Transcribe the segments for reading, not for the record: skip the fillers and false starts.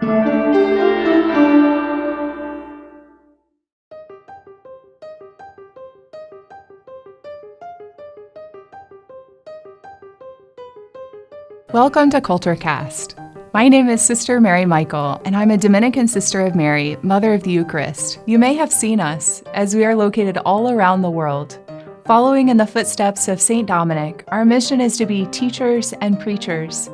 Welcome to CultureCast. My name is Sister Mary Michael, and I'm a Dominican Sister of Mary, Mother of the Eucharist. You may have seen us, as we are located all around the world. Following in the footsteps of St. Dominic, our mission is to be teachers and preachers.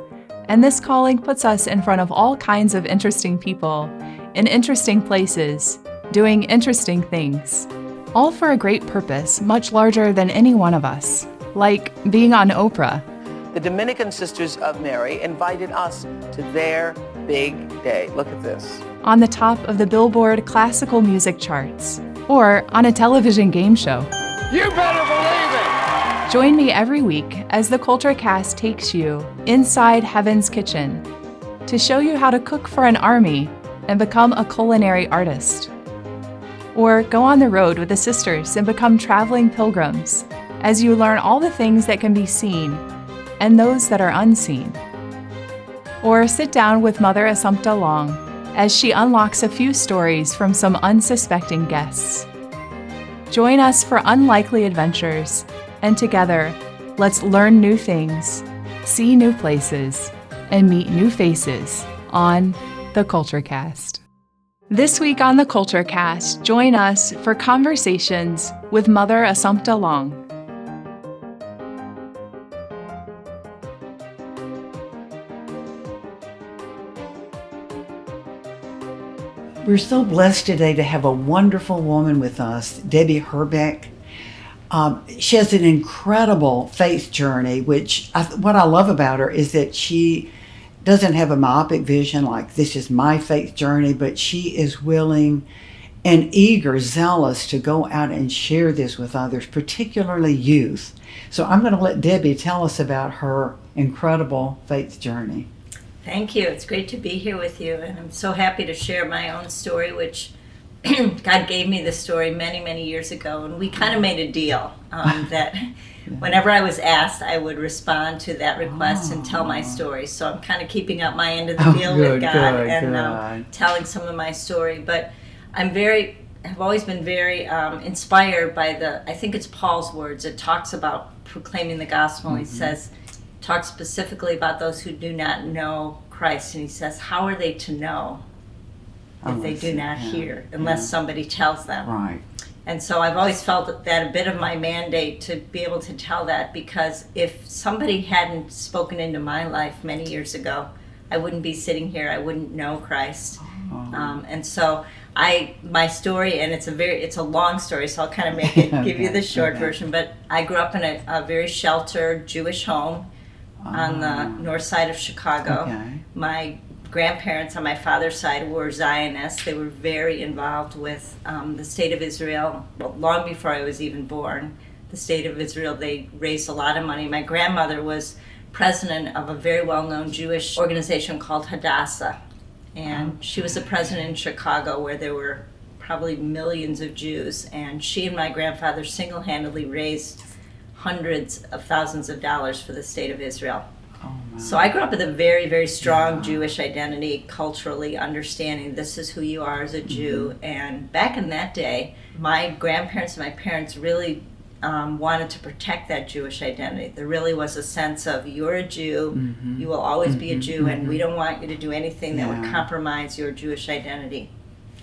And this calling puts us in front of all kinds of interesting people, in interesting places, doing interesting things. All for a great purpose, much larger than any one of us, like being on Oprah. The Dominican Sisters of Mary invited us to their big day. Look at this. On the top of the Billboard classical music charts, or on a television game show. You better believe it! Join me every week as the CultureCast takes you inside Heaven's kitchen to show you how to cook for an army and become a culinary artist. Or go on the road with the sisters and become traveling pilgrims as you learn all the things that can be seen and those that are unseen. Or sit down with Mother Assumpta Long as she unlocks a few stories from some unsuspecting guests. Join us for unlikely adventures, and together, let's learn new things, see new places, and meet new faces on the CultureCast. This week on the CultureCast, join us for conversations with Mother Assumpta Long. We're so blessed today to have a wonderful woman with us, Debbie Herbeck. She has an incredible faith journey, what I love about her is that she doesn't have a myopic vision like this is my faith journey, but she is willing and eager, zealous to go out and share this with others, particularly youth. So I'm going to let Debbie tell us about her incredible faith journey. Thank you. It's great to be here with you, and I'm so happy to share my own story, which God gave me this story many, many years ago, and we kind of made a deal that whenever I was asked, I would respond to that request and tell my story. So I'm kind of keeping up my end of the deal with God and telling some of my story. But have always been very inspired by I think it's Paul's words. It talks about proclaiming the gospel, and he says, talks specifically about those who do not know Christ, and he says, how are they to know if they do not hear, unless somebody tells them? Right. And so I've always felt that a bit of my mandate to be able to tell that, because if somebody hadn't spoken into my life many years ago, I wouldn't be sitting here. I wouldn't know Christ. And so my story, and it's a long story, so I'll kind of make it give you the short version. But I grew up in a very sheltered Jewish home on the north side of Chicago. Okay. My grandparents on my father's side were Zionists. They were very involved with the state of Israel. Well, long before I was even born, the state of Israel, they raised a lot of money. My grandmother was president of a very well-known Jewish organization called Hadassah. And she was the president in Chicago, where there were probably millions of Jews. And she and my grandfather single-handedly raised hundreds of thousands of dollars for the state of Israel. So I grew up with a very, very strong Jewish identity, culturally understanding this is who you are as a Jew. And back in that day, my grandparents and my parents really wanted to protect that Jewish identity. There really was a sense of, you're a Jew, you will always be a Jew, and we don't want you to do anything that would compromise your Jewish identity.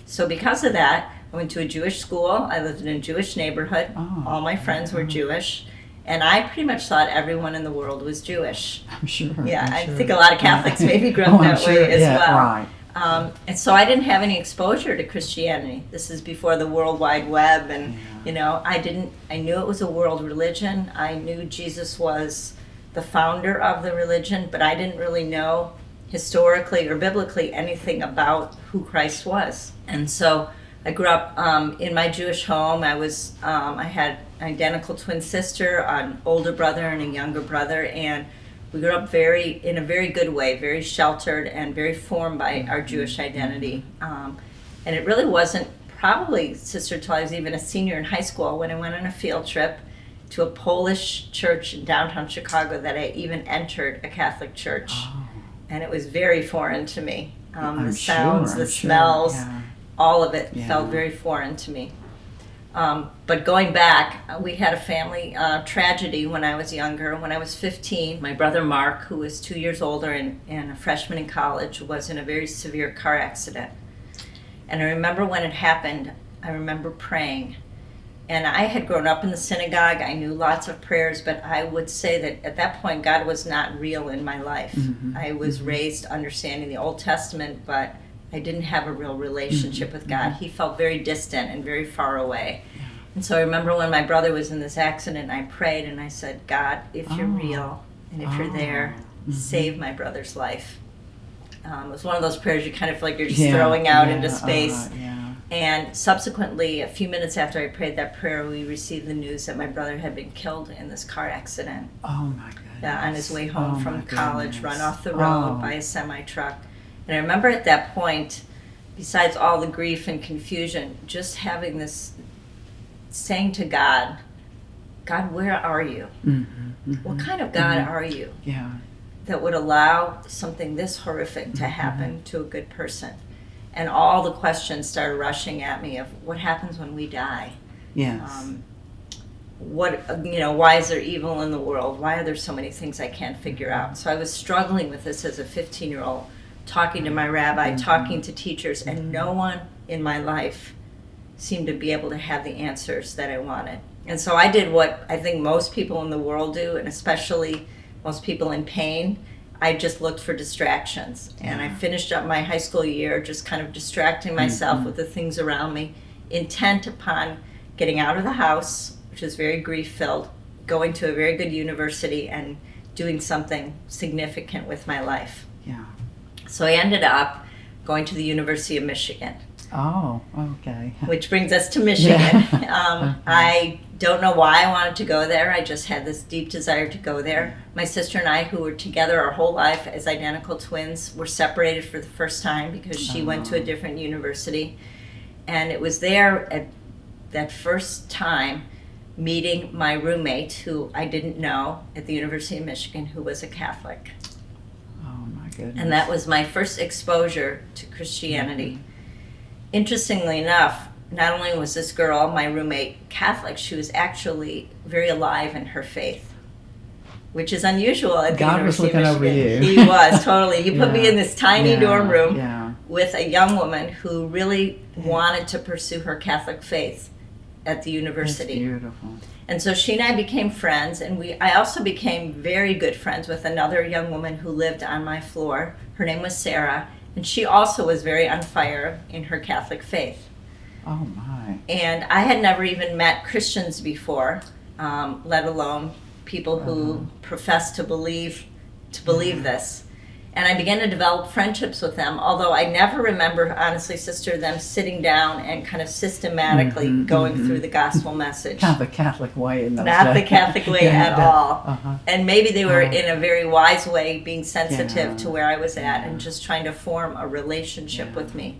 So because of that, I went to a Jewish school. I lived in a Jewish neighborhood. All my friends were Jewish. And I pretty much thought everyone in the world was Jewish. I'm sure. Yeah, I'm I sure. think a lot of Catholics maybe grew up that way as well. Right. And so I didn't have any exposure to Christianity. This is before the World Wide Web, and I knew it was a world religion. I knew Jesus was the founder of the religion, but I didn't really know historically or biblically anything about who Christ was. And so I grew up in my Jewish home. I had an identical twin sister, an older brother and a younger brother, and we grew up in a very good way, very sheltered and very formed by our Jewish identity. And it really wasn't probably, Sister, till I was even a senior in high school when I went on a field trip to a Polish church in downtown Chicago that I even entered a Catholic church. and it was very foreign to me. The I'm sounds, sure, the I'm sure, smells, yeah. all of it Yeah. felt very foreign to me. But going back, we had a family tragedy when I was younger. When I was 15, my brother Mark, who was 2 years older and a freshman in college, was in a very severe car accident. And I remember when it happened, I remember praying. And I had grown up in the synagogue. I knew lots of prayers, but I would say that at that point, God was not real in my life. Mm-hmm. I was raised understanding the Old Testament, but I didn't have a real relationship with God. He felt very distant and very far away. And so I remember when my brother was in this accident, I prayed and I said, God, if you're real and if you're there, save my brother's life. It was one of those prayers you kind of feel like you're just throwing out into space. And subsequently, a few minutes after I prayed that prayer, we received the news that my brother had been killed in this car accident. Oh my goodness. On his way home from college, goodness. run off the road by a semi-truck. And I remember at that point, besides all the grief and confusion, just having this, saying to God, God, where are you? What kind of God are you? Yeah. That would allow something this horrific to happen to a good person? And all the questions started rushing at me of what happens when we die? Yes. Why is there evil in the world? Why are there so many things I can't figure out? So I was struggling with this as a 15-year-old, talking to my rabbi, talking to teachers, and no one in my life seemed to be able to have the answers that I wanted. And so I did what I think most people in the world do, and especially most people in pain. I just looked for distractions. And I finished up my high school year just kind of distracting myself with the things around me, intent upon getting out of the house, which is very grief-filled, going to a very good university and doing something significant with my life. Yeah. So I ended up going to the University of Michigan. Oh, okay. Which brings us to Michigan. I don't know why I wanted to go there. I just had this deep desire to go there. My sister and I, who were together our whole life as identical twins, were separated for the first time because she went to a different university. And it was there at that first time meeting my roommate, who I didn't know, at the University of Michigan, who was a Catholic. Oh my goodness. And that was my first exposure to Christianity. Interestingly enough, not only was this girl, my roommate, Catholic, she was actually very alive in her faith, which is unusual at the God was University of looking Michigan. over you. He was, totally. He put me in this tiny dorm room with a young woman who really wanted to pursue her Catholic faith at the university. That's beautiful. And so she and I became friends, and I also became very good friends with another young woman who lived on my floor. Her name was Sarah, and she also was very on fire in her Catholic faith. Oh my. And I had never even met Christians before, let alone people who profess to believe this. And I began to develop friendships with them, although I never remember, honestly, Sister, them sitting down and kind of systematically going through the gospel message. Kind of the Catholic way in those Not days. the Catholic way at all. And maybe they were Uh-huh. in a very wise way being sensitive to where I was at and just trying to form a relationship with me.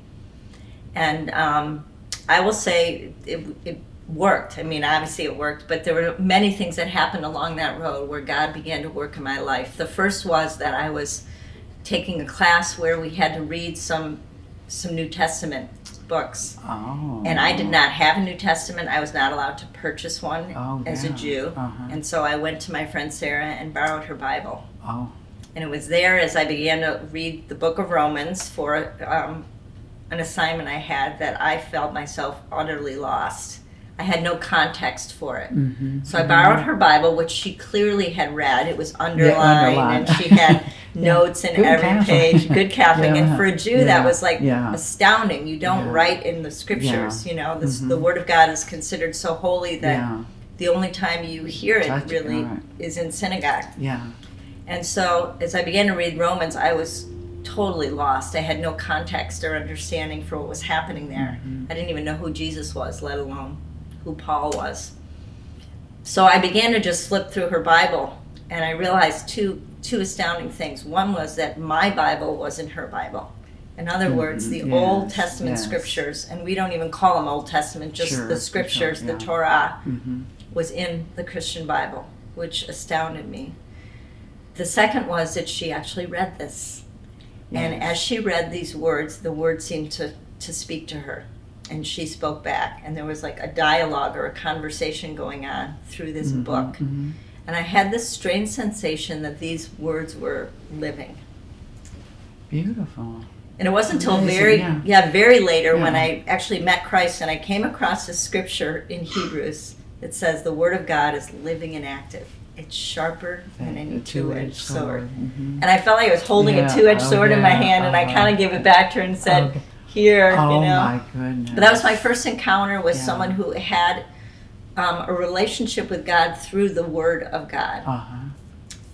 And I will say it worked. I mean, obviously it worked, but there were many things that happened along that road where God began to work in my life. The first was that I was taking a class where we had to read some New Testament books. Oh. And I did not have a New Testament. I was not allowed to purchase one as a Jew. And so I went to my friend Sarah and borrowed her Bible. Oh. And it was there as I began to read the book of Romans for an assignment I had that I felt myself utterly lost. I had no context for it. So I borrowed her Bible, which she clearly had read. It was underlined, and she had notes in every page. Good Catholic. And for a Jew, that was like astounding. You don't write in the scriptures. You know, the Word of God is considered so holy that the only time you hear it really is in synagogue. And so as I began to read Romans, I was totally lost. I had no context or understanding for what was happening there. I didn't even know who Jesus was, let alone who Paul was. So I began to just flip through her Bible, and I realized two astounding things. One was that my Bible wasn't her Bible. In other words, the Old Testament scriptures, and we don't even call them Old Testament, just the scriptures, the Torah, was in the Christian Bible, which astounded me. The second was that she actually read this. And as she read these words, the words seemed to speak to her. And she spoke back. And there was like a dialogue or a conversation going on through this book. And I had this strange sensation that these words were living. Beautiful. And it wasn't until very later when I actually met Christ and I came across this scripture in Hebrews that says the Word of God is living and active. It's sharper than any two-edged sword. And I felt like I was holding a two-edged sword in my hand, and I kind of gave it back to her and said, here, Oh my goodness. But that was my first encounter with someone who had a relationship with God through the Word of God.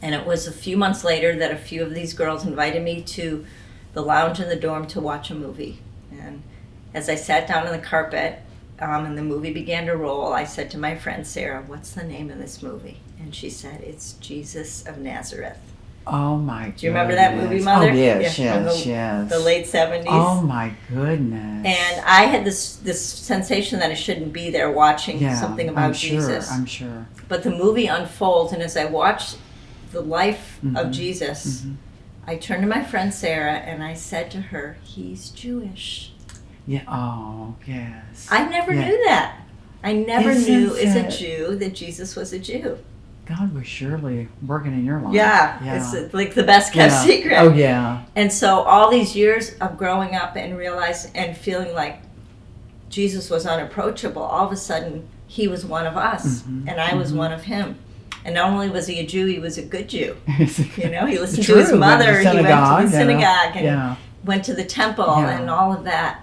And it was a few months later that a few of these girls invited me to the lounge in the dorm to watch a movie. And as I sat down on the carpet and the movie began to roll, I said to my friend Sarah, "What's the name of this movie?" And she said, "It's Jesus of Nazareth." Oh my goodness. Do you remember that movie, Mother? Oh yes, From yes. the late 70s. Oh my goodness. And I had this sensation that I shouldn't be there watching something about Jesus. I'm sure. But the movie unfolds, and as I watched the life of Jesus, I turned to my friend Sarah and I said to her, "He's Jewish." Yeah. Oh yes. I never knew that. I never knew as a Jew that Jesus was a Jew. God was surely working in your life. Yeah. It's like the best kept secret. Oh yeah. And so all these years of growing up and realizing and feeling like Jesus was unapproachable, all of a sudden he was one of us and I was one of him. And not only was he a Jew, he was a good Jew. You know, he listened to his mother, he went to the synagogue and went to the temple and all of that.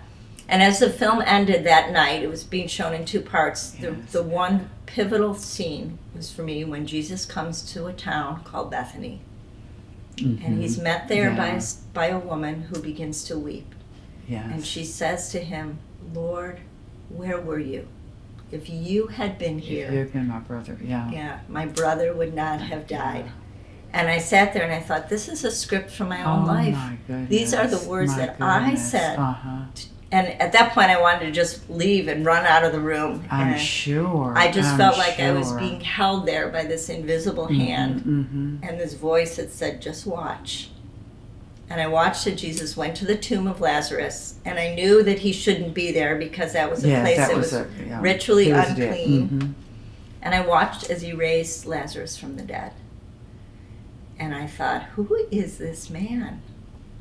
And as the film ended that night, it was being shown in two parts. The one pivotal scene was for me when Jesus comes to a town called Bethany. And he's met there by a woman who begins to weep. And she says to him, "Lord, where were you? If you had been here, if you had been my brother, my brother would not have died." And I sat there and I thought, this is a script from my own life. My goodness. These are the words I said. And at that point, I wanted to just leave and run out of the room. I'm sure. I just felt like I was being held there by this invisible hand. And this voice that said, "Just watch." And I watched as Jesus went to the tomb of Lazarus. And I knew that he shouldn't be there because that was a place that was ritually unclean. And I watched as he raised Lazarus from the dead. And I thought, who is this man?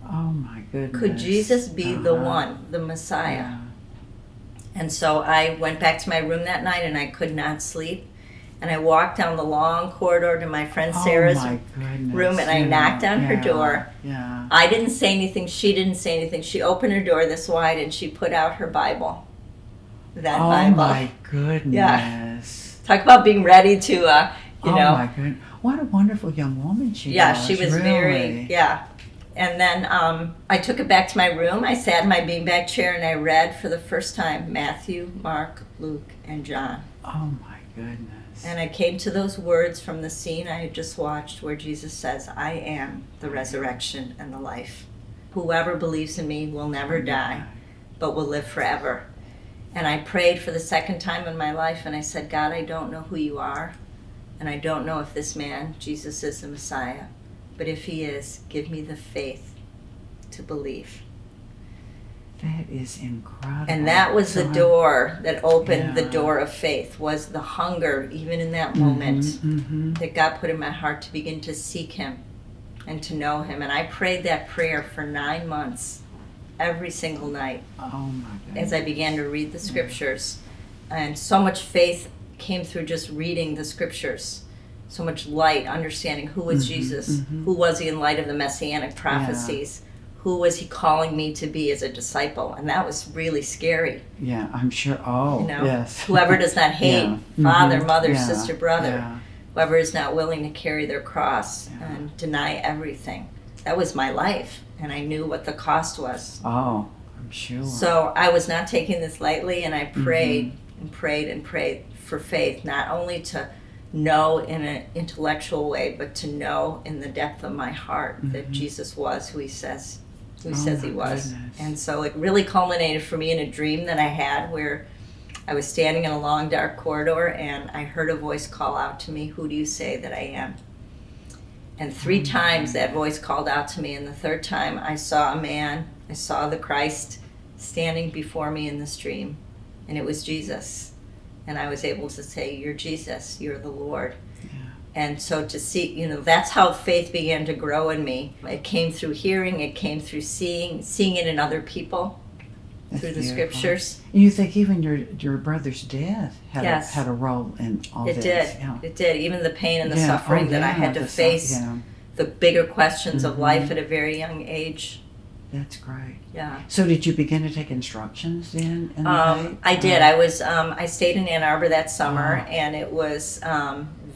Oh my goodness. Could Jesus be the one, the Messiah? And so I went back to my room that night and I could not sleep. And I walked down the long corridor to my friend Sarah's room and I knocked on her door. I didn't say anything. She didn't say anything. She opened her door this wide and she put out her Bible. That Bible. Oh my goodness. Talk about being ready to, you know. Oh my goodness. What a wonderful young woman she was. Yeah, she was very, And then I took it back to my room. I sat in my beanbag chair and I read for the first time Matthew, Mark, Luke, and John. Oh my goodness. And I came to those words from the scene I had just watched where Jesus says, "I am the resurrection and the life. Whoever believes in me will never die, but will live forever." And I prayed for the second time in my life and I said, "God, I don't know who you are. And I don't know if this man, Jesus, is the Messiah. But if he is, give me the faith to believe." That is incredible. And that was the door that opened the door of faith, was the hunger, even in that moment, that God put in my heart to begin to seek him and to know him. And I prayed that prayer for 9 months, every single night. Oh my goodness. As I began to read the scriptures. And so much faith came through just reading the scriptures. So much light, understanding who was Jesus, who was he in light of the messianic prophecies, who was he calling me to be as a disciple, and that was really scary. Yeah, I'm sure. Oh, yes. Whoever does not hate father, mother, sister, brother, whoever is not willing to carry their cross and deny everything. That was my life, and I knew what the cost was. Oh, I'm sure. So I was not taking this lightly, and I prayed and prayed and prayed for faith, not only to know in an intellectual way, but to know in the depth of my heart that Jesus was who he says he was. Goodness. And so it really culminated for me in a dream that I had where I was standing in a long dark corridor and I heard a voice call out to me, "Who do you say that I am?" And 3 times that voice called out to me, and the 3rd time I saw a man, I saw the Christ standing before me in this dream, and it was Jesus. And I was able to say, "You're Jesus, you're the Lord." Yeah. And so to see, that's how faith began to grow in me. It came through hearing, it came through seeing it in other people, That's through the beautiful. scriptures. You think even your brother's death had, Yes. had a role in all It this? did. Yeah. It did. Even the pain and the Yeah. suffering Oh, that I yeah, had to the face, yeah. the bigger questions of Mhm. life at a very young age. That's great. Yeah. So did you begin to take instructions then in the faith? I did. I stayed in Ann Arbor that summer, Oh. and it was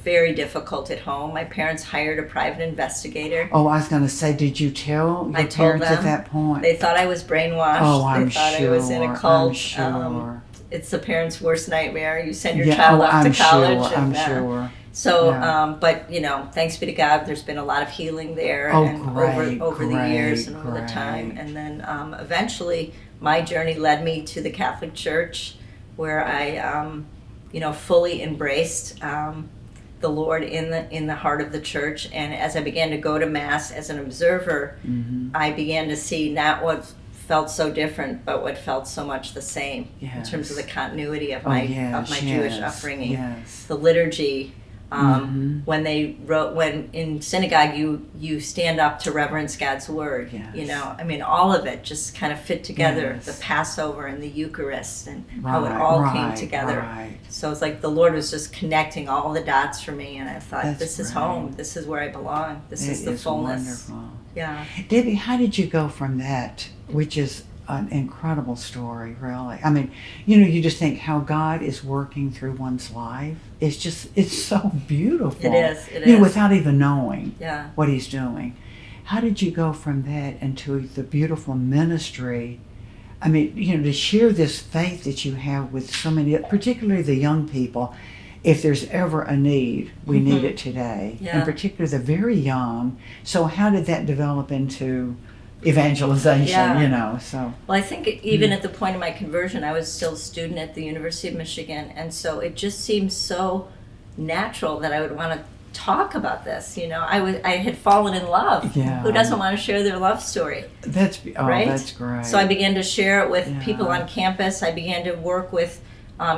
very difficult at home. My parents hired a private investigator. Oh, I was going to say, did you tell your I told parents at them. that point? They thought I was brainwashed. Oh, I'm they thought sure. I was in a cult. I'm sure. It's the parents' worst nightmare. You send your Yeah, child oh, off I'm to college. Sure, I'm and, sure. So, Yeah. but thanks be to God, there's been a lot of healing there, Oh, and great, over the years and over the great. time, and then eventually my journey led me to the Catholic Church, where I, fully embraced the Lord in the heart of the church. And as I began to go to Mass as an observer, Mhm. I began to see not what felt so different, but what felt so much the same in Yes. terms of the continuity of Oh, my yes, Jewish yes, upbringing, Yes. the liturgy. Mhm. When in synagogue you stand up to reverence God's word. Yes. All of it just kind of fit together. Yes. The Passover and the Eucharist and Right, how it all came right, together. Right. So it's like the Lord was just connecting all the dots for me, and I thought, That's this is great. home. This is where I belong. This is It the is fullness. wonderful. Yeah. Debbie, how did you go from that, which is an incredible story, really? I mean, you just think how God is working through one's life. It's so beautiful. It is. It is. Without even knowing Yeah. what He's doing. How did you go from that into the beautiful ministry? I mean, to share this faith that you have with so many, particularly the young people. If there's ever a need, we need it today. Yeah. And particularly the very young. So how did that develop into evangelization, Yeah. so. Well, I think even at the point of my conversion, I was still a student at the University of Michigan, and so it just seemed so natural that I would want to talk about this. I had fallen in love. Yeah. Who doesn't want to share their love story? That's Right? That's great. So I began to share it with Yeah. people on campus. I began to work with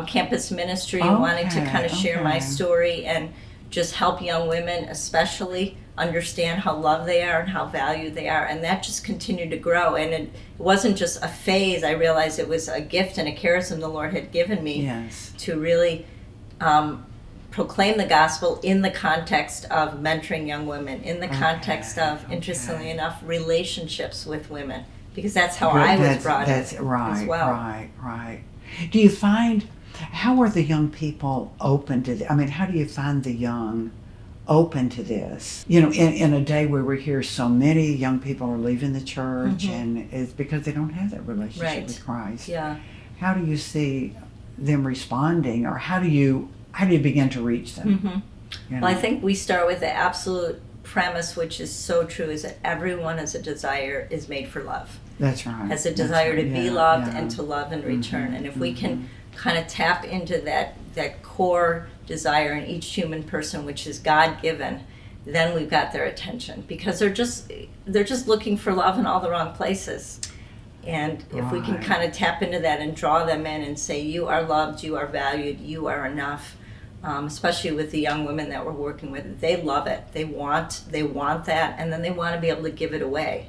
campus ministry, wanting to kind of share my Okay. story and just help young women especially understand how loved they are and how valued they are. And that just continued to grow. And it wasn't just a phase. I realized it was a gift and a charism the Lord had given me Yes. to really proclaim the gospel in the context of mentoring young women, in the context of, interestingly enough, relationships with women, because that's how I was brought That's up right, as well. right. Do you find, how are the young people open to, how do you find the young open to this? In a day where we hear so many young people are leaving the church, and it's because they don't have that relationship Right. with Christ. Yeah. How do you see them responding, or how do you begin to reach them? Well, I think we start with the absolute premise, which is so true, is that everyone has a desire, is made for love. That's right. Has a That's desire right. to be Yeah, loved yeah. and to love in return. And if we can kind of tap into that core desire in each human person, which is God-given, then we've got their attention, because they're just looking for love in all the wrong places. And if we can Right. kind of tap into that and draw them in and say, you are loved, you are valued, you are enough, especially with the young women that we're working with, they love it. They want that, and then they want to be able to give it away.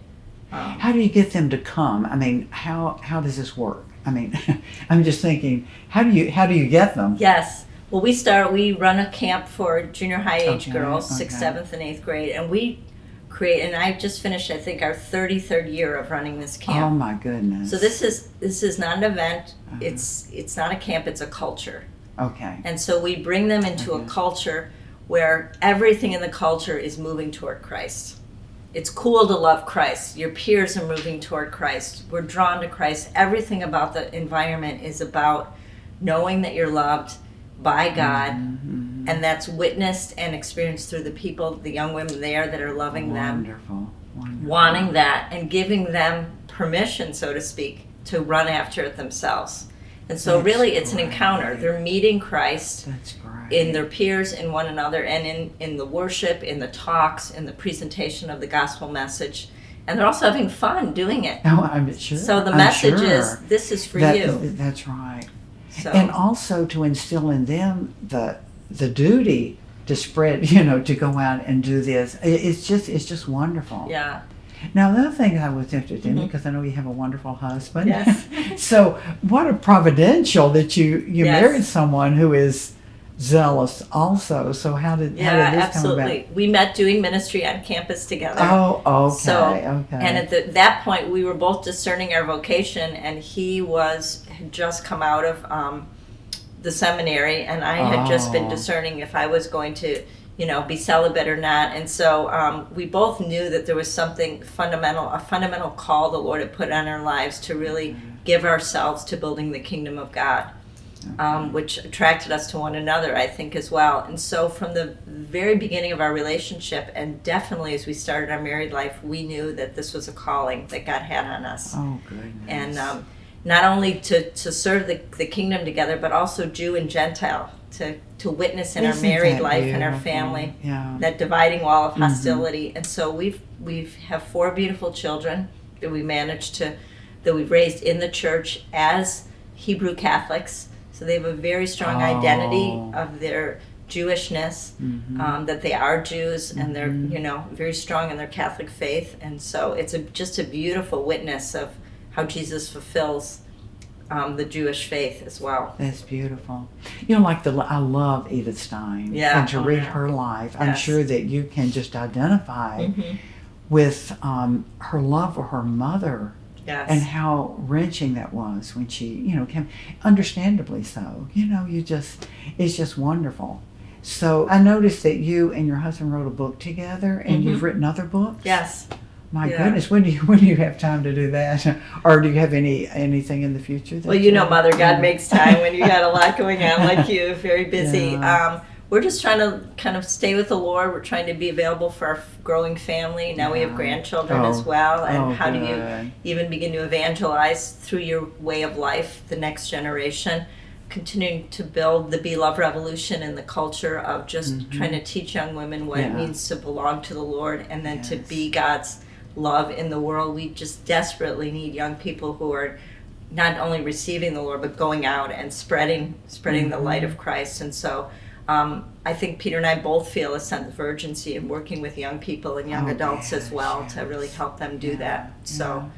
How do you get them to come? How does this work? I'm just thinking, how do you get them? Yes. Well, we run a camp for junior high age girls, 6th, okay. 7th, and 8th grade, and we create, and I just finished, I think, our 33rd year of running this camp. Oh my goodness. So this is not an event, it's not a camp, it's a culture. Okay. And so we bring them into a culture where everything in the culture is moving toward Christ. It's cool to love Christ. Your peers are moving toward Christ. We're drawn to Christ. Everything about the environment is about knowing that you're loved by God, and that's witnessed and experienced through the people, the young women there that are loving them, Wonderful. wanting that, and giving them permission, so to speak, to run after it themselves. And so That's really it's an great. encounter. They're meeting Christ. That's great. in their peers, in one another, and in the worship, in the talks, in the presentation of the gospel message. And they're also having fun doing it. Oh, I'm sure. So the message is, this is for you. That's right. So. And also to instill in them the duty to spread, you know, to go out and do this. It's just wonderful. Yeah. Now, the other thing I was interested in, because I know you have a wonderful husband. Yes. So what a providential that you Yes. married someone who is zealous also. So how did this absolutely. come about? We met doing ministry on campus together. Oh, okay, So, okay. And at that point, we were both discerning our vocation, and he had just come out of the seminary, and I had just been discerning if I was going to, you know, be celibate or not. And so we both knew that there was something fundamental, a fundamental call the Lord had put on our lives to really give ourselves to building the kingdom of God. Which attracted us to one another, I think, as well. And so from the very beginning of our relationship, and definitely as we started our married life, we knew that this was a calling that God had on us. Oh, goodness. And not only to serve the kingdom together, but also Jew and Gentile, to witness in our married life and our family, that dividing wall of hostility. And so we have 4 beautiful children that we've raised in the church as Hebrew Catholics. So they have a very strong identity of their Jewishness, that they are Jews, and they're, you know, very strong in their Catholic faith. And so it's just a beautiful witness of how Jesus fulfills the Jewish faith as well. That's beautiful. You know, like I love Edith Stein. Yeah. And to read her life, I'm Yes. sure that you can just identify with her love for her mother. Yes. And how wrenching that was when she, you know, came, understandably so. You know, it's just wonderful. So I noticed that you and your husband wrote a book together, and you've written other books. Yes. My goodness, when do you have time to do that, or do you have anything in the future? Well, you know, Mother, God makes time when you got a lot going on like you, very busy. Yeah. We're just trying to kind of stay with the Lord. We're trying to be available for our growing family. Now we have grandchildren as well. And how do you even begin to evangelize through your way of life, the next generation? Continuing to build the Be Love revolution in the culture of just trying to teach young women what it means to belong to the Lord, and then to be God's love in the world. We just desperately need young people who are not only receiving the Lord, but going out and spreading the light of Christ. And so I think Peter and I both feel a sense of urgency in working with young people and young adults as well to really help them do that. So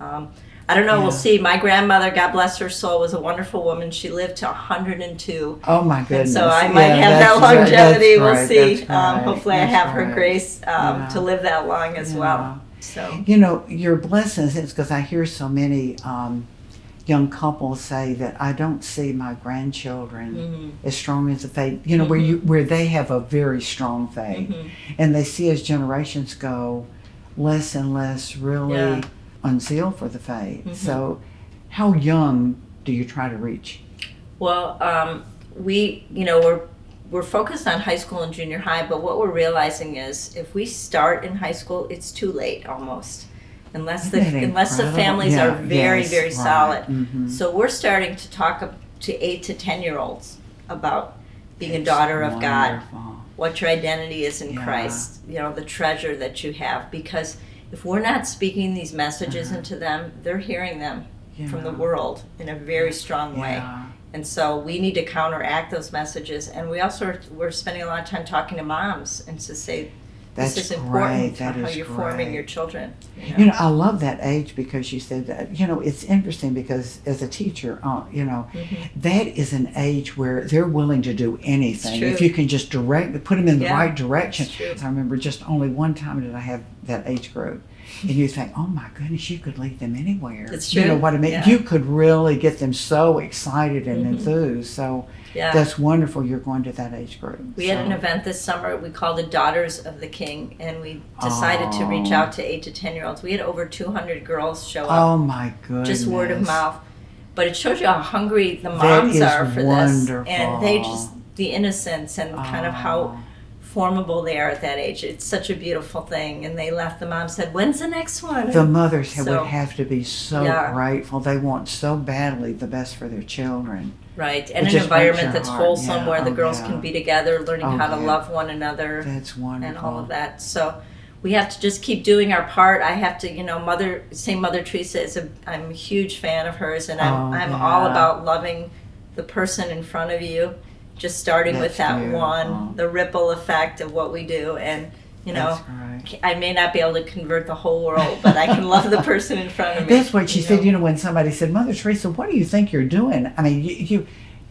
I don't know, we'll see. My grandmother, God bless her soul, was a wonderful woman. She lived to 102. Oh my goodness. And so I might have that longevity. We'll see. Hopefully I have her right. grace to live that long as well. So, you know, your blessings is because I hear so many young couples say that I don't see my grandchildren as strong as the faith, you know, where they have a very strong faith, and they see as generations go less and less really unsealed for the faith. So how young do you try to reach? Well, we're focused on high school and junior high, but what we're realizing is if we start in high school, it's too late almost. Unless the families are very solid. So we're starting to talk to 8 to 10-year-olds about being a daughter of God, what your identity is in Christ, you know, the treasure that you have. Because if we're not speaking these messages into them, they're hearing them from the world in a very strong way. And so we need to counteract those messages. And we also we're spending a lot of time talking to moms and to say, this is important for how you're forming your children. You know, I love that age because you said that. You know, it's interesting because as a teacher, you know, that is an age where they're willing to do anything. If you can just put them in the right direction. I remember just only one time did I have that age group. And you think, oh my goodness, you could lead them anywhere. It's true. You know what I mean? You could really get them so excited and enthused. So that's wonderful you're going to that age group. We had an event this summer we called it Daughters of the King, and we decided to reach out to 8 to 10-year-olds. We had over 200 girls show up. Oh my goodness. Just word of mouth. But it shows you how hungry the moms are for this. And they just, the innocence and kind of how formable they are at that age. It's such a beautiful thing. And they left. The mom said, "When's the next one?" The mothers So, would have to be so yeah. grateful. They want so badly the best for their children. Right, and It an just breaks environment your that's heart. wholesome Yeah. where the Oh, girls yeah. can be together, learning Oh, how to yeah. love one another. That's wonderful. And all of that. So we have to just keep doing our part. I have to, Mother Teresa I'm a huge fan of hers, and I'm yeah. all about loving the person in front of you. Just starting with That's that beautiful. one, the ripple effect of what we do, and That's right. I may not be able to convert the whole world, but I can love the person in front of me. That's what she said. When somebody said, "Mother Teresa, what do you think you're doing?" I mean,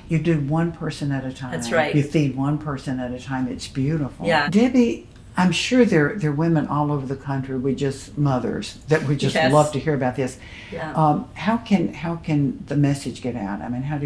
you do one person at a time. That's right. You feed one person at a time. It's beautiful. Yeah. Debbie, I'm sure there are women all over the country mothers that would just Yes. love to hear about this. Yeah. How can the message get out? I mean, how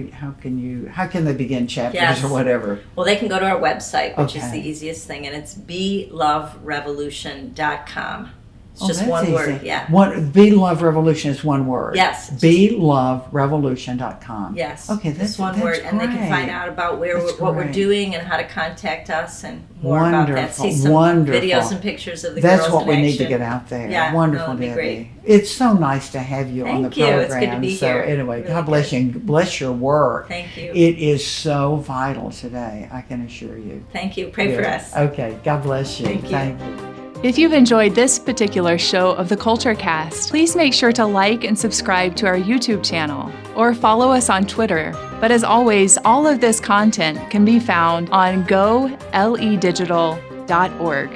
can they begin chapters Yes. or whatever? Well, they can go to our website, which is Okay. the easiest thing, and it's beloverevolution.com. It's Oh, just that's one easy. word, yeah. Be Love Revolution is one word. Yes. BeLoveRevolution.com. Yes. Okay, that's one that's word, and they can great. find out about That's what we're great. doing and how to contact us and more about that. Wonderful, See some wonderful. videos and pictures of the That's girls what in we need to action. get out there. Yeah, no, Wonderful, that'd be Debbie. great. It's so nice to have you on the Thank you. program. It's good to be so here. anyway, Really God bless good. you and bless your work. Thank you. It is so vital today, I can assure you. Thank you. Pray for Yeah. us. Okay, God bless you. Thank you. Thank you. If you've enjoyed this particular show of the Culture Cast, please make sure to like and subscribe to our YouTube channel or follow us on Twitter. But as always, all of this content can be found on goLEdigital.org.